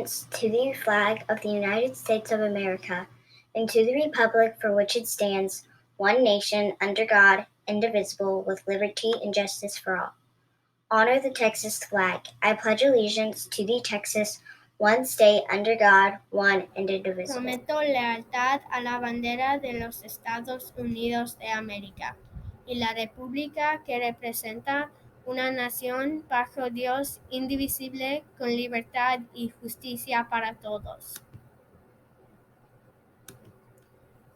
allegiance to the flag of the United States of America and to the republic for which it stands, one nation, under God, indivisible, with liberty and justice for all. Honor the Texas flag. I pledge allegiance to the Texas, one state, under God, one and indivisible. Prometo lealtad a la bandera de los Estados Unidos de América y la república que representa una nación bajo Dios, indivisible, con libertad y justicia para todos.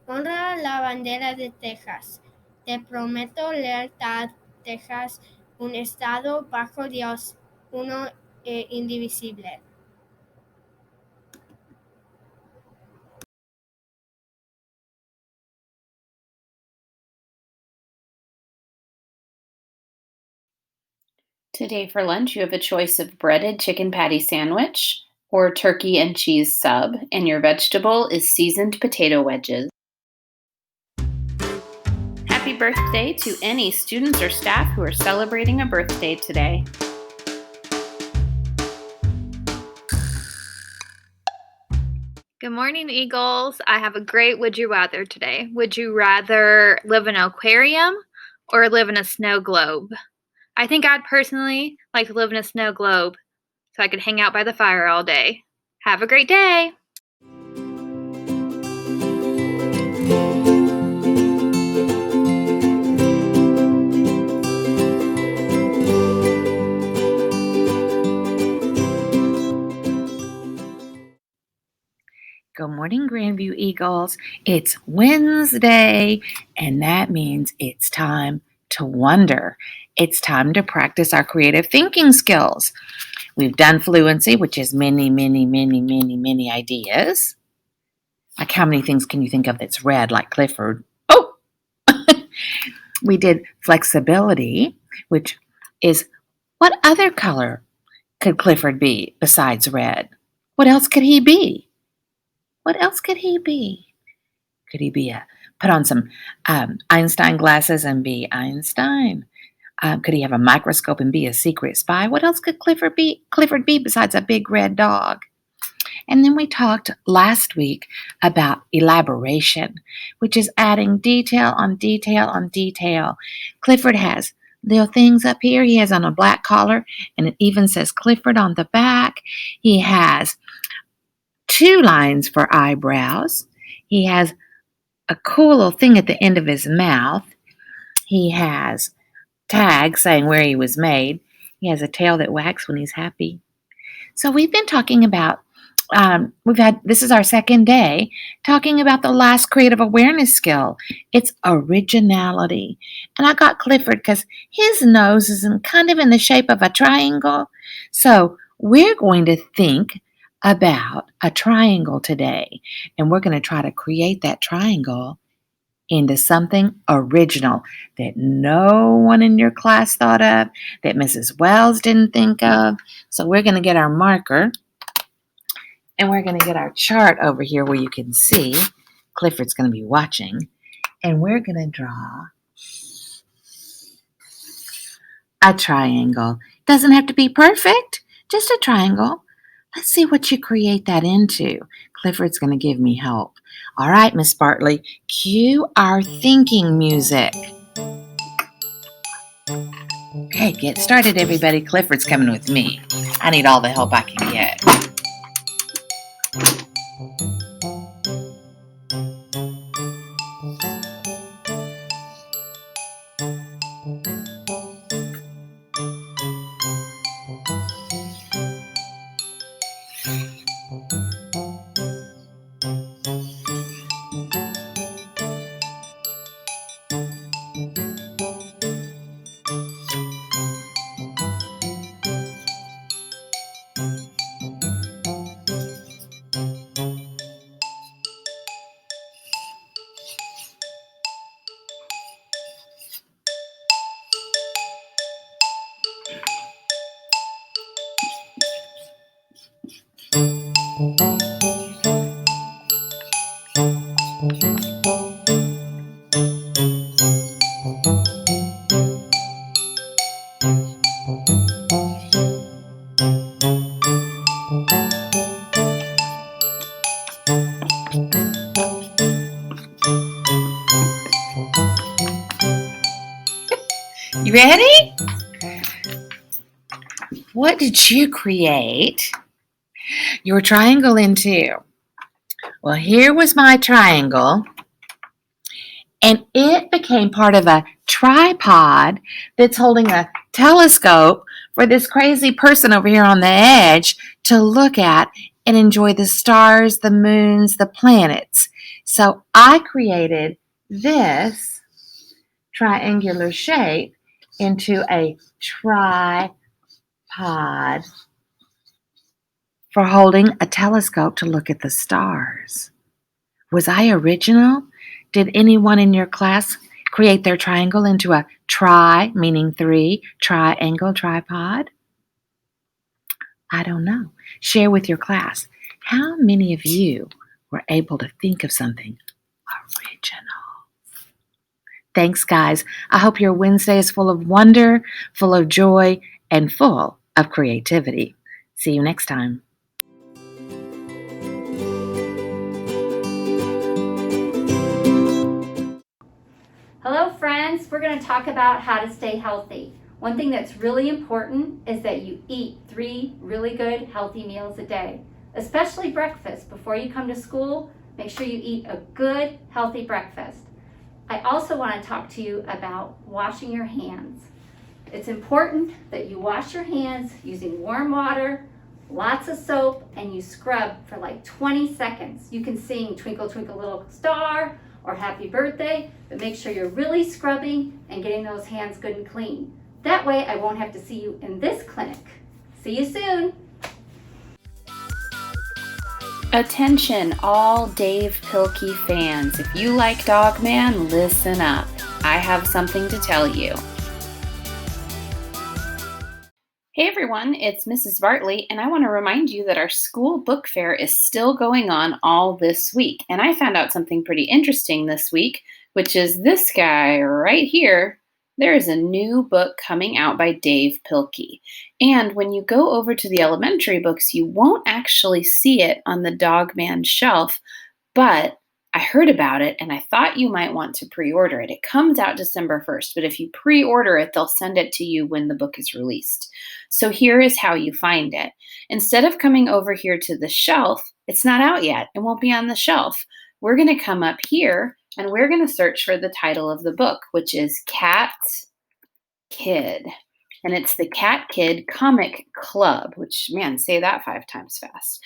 Honra la bandera de Texas. Te prometo lealtad, Texas, un estado bajo Dios, uno e indivisible. Today for lunch, you have a choice of breaded chicken patty sandwich or turkey and cheese sub, and your vegetable is seasoned potato wedges. Happy birthday to any students or staff who are celebrating a birthday today. Good morning, Eagles. I have a great would you rather today. Would you rather live in an aquarium or live in a snow globe? I think I'd personally like to live in a snow globe so I could hang out by the fire all day. Have a great day. Good morning, Grandview Eagles. It's Wednesday, and that means it's time to wonder. It's time to practice our creative thinking skills. We've done fluency, which is many ideas. Like how many things can you think of that's red, like Clifford? Oh! We did flexibility, which is what other color could Clifford be besides red? What else could he be? What else could he be? Could he be put on some Einstein glasses and be Einstein? Could he have a microscope and be a secret spy? What else could Clifford be besides a big red dog? And then we talked last week about elaboration, which is adding detail on detail on detail. Clifford has little things up here. He has on a black collar, and it even says Clifford on the back. He has 2 lines for eyebrows. He has a cool little thing at the end of his mouth. He has tags saying where he was made. He has a tail that wags when he's happy. So we've been talking about, this is our second day, talking about the last creative awareness skill. It's originality. And I got Clifford because his nose is kind of in the shape of a triangle. So we're going to think about a triangle today, and we're going to try to create that triangle into something original that no one in your class thought of, that Mrs. Wells didn't think of. So we're going to get our marker, and we're going to get our chart over here where you can see. Clifford's going to be watching, and we're going to draw a triangle. Doesn't have to be perfect, just a triangle. Let's see what you create that into. Clifford's going to give me help. All right, Miss Bartley, cue our thinking music. Okay, get started, everybody. Clifford's coming with me. I need all the help I can get. You ready? What did you create your triangle into? Well, here was my triangle, and it became part of a tripod that's holding a telescope for this crazy person over here on the edge to look at and enjoy the stars, the moons, the planets. So I created this triangular shape into a tripod for holding a telescope to look at the stars. Was I original? Did anyone in your class create their triangle into a tri, meaning three, triangle, tripod? I don't know. Share with your class. How many of you were able to think of something original? Thanks, guys. I hope your Wednesday is full of wonder, full of joy, and full of creativity. See you next time. Hello friends, we're going to talk about how to stay healthy. One thing that's really important is that you eat 3 really good healthy meals a day, especially breakfast. Before you come to school, make sure you eat a good healthy breakfast. I also want to talk to you about washing your hands. It's important that you wash your hands using warm water, lots of soap, and you scrub for like 20 seconds. You can sing Twinkle Twinkle Little Star or Happy Birthday, but make sure you're really scrubbing and getting those hands good and clean. That way I won't have to see you in this clinic. See you soon. Attention, all Dave Pilkey fans. If you like Dogman, listen up. I have something to tell you. Hey everyone, it's Mrs. Bartley, and I want to remind you that our school book fair is still going on all this week. And I found out something pretty interesting this week, which is this guy right here. There is a new book coming out by Dave Pilkey. And when you go over to the elementary books, you won't actually see it on the Dogman shelf, but I heard about it and I thought you might want to pre-order it. It comes out December 1st, but if you pre-order it, they'll send it to you when the book is released. So here is how you find it. Instead of coming over here to the shelf, it's not out yet. It won't be on the shelf. We're going to come up here and we're going to search for the title of the book, which is Cat Kid. And it's the Cat Kid Comic Club, which, man, say that 5 times fast.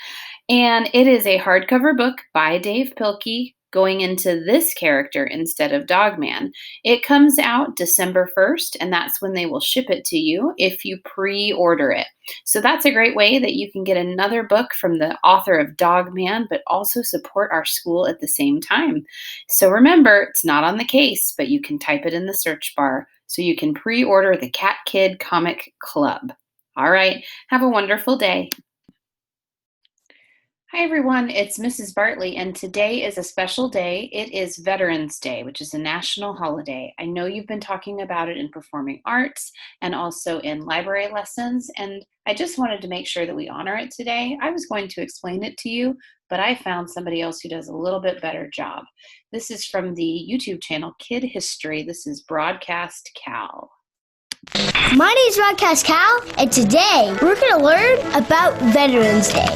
And it is a hardcover book by Dave Pilkey going into this character instead of Dogman. It comes out December 1st, and that's when they will ship it to you if you pre-order it. So that's a great way that you can get another book from the author of Dogman, but also support our school at the same time. So remember, it's not on the case, but you can type it in the search bar so you can pre-order the Cat Kid Comic Club. All right, have a wonderful day. Hi everyone, it's Mrs. Bartley, and today is a special day. It is Veterans Day, which is a national holiday. I know you've been talking about it in performing arts and also in library lessons, and I just wanted to make sure that we honor it today. I was going to explain it to you, but I found somebody else who does a little bit better job. This is from the YouTube channel Kid History. This is Broadcast Cal. My name is Broadcast Cal, and today we're going to learn about Veterans Day.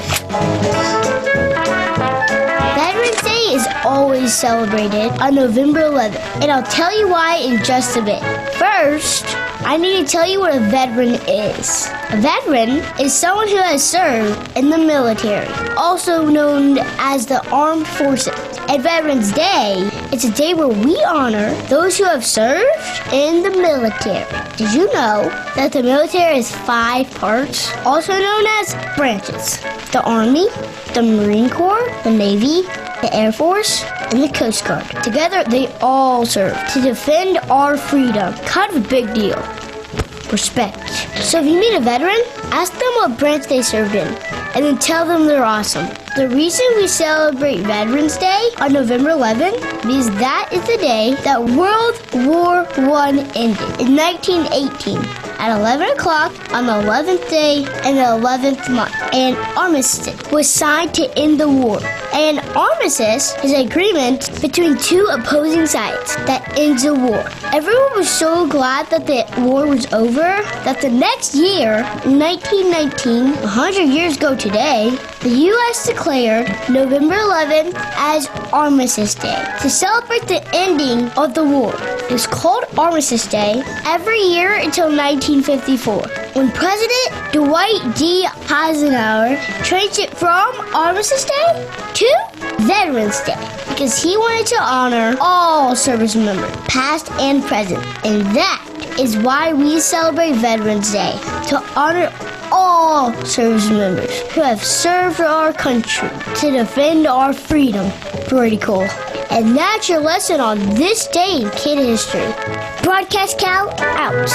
Veterans Day is always celebrated on November 11th, and I'll tell you why in just a bit. First, I need to tell you what a veteran is. A veteran is someone who has served in the military, also known as the armed forces. At Veterans Day, it's a day where we honor those who have served in the military. Did you know that the military has 5 parts, also known as branches? The Army, the Marine Corps, the Navy, the Air Force, and the Coast Guard. Together, they all serve to defend our freedom. Kind of a big deal. Respect. So if you meet a veteran, ask them what branch they served in, and then tell them they're awesome. The reason we celebrate Veterans Day on November 11th is that is the day that World War I ended in 1918. at 11 o'clock on the 11th day in the 11th month. An armistice was signed to end the war. An armistice is an agreement between two opposing sides that ends the war. Everyone was so glad that the war was over that the next year, in 1919, 100 years ago today, the U.S. declared November 11th as Armistice Day to celebrate the ending of the war. It was called Armistice Day every year until 1954, when President Dwight D. Eisenhower changed it from Armistice Day to Veterans Day because he wanted to honor all service members, past and present. And that is why we celebrate Veterans Day, to honor all service members who have served our country to defend our freedom. Pretty cool. And that's your lesson on this day in kid history. Broadcast Cal out.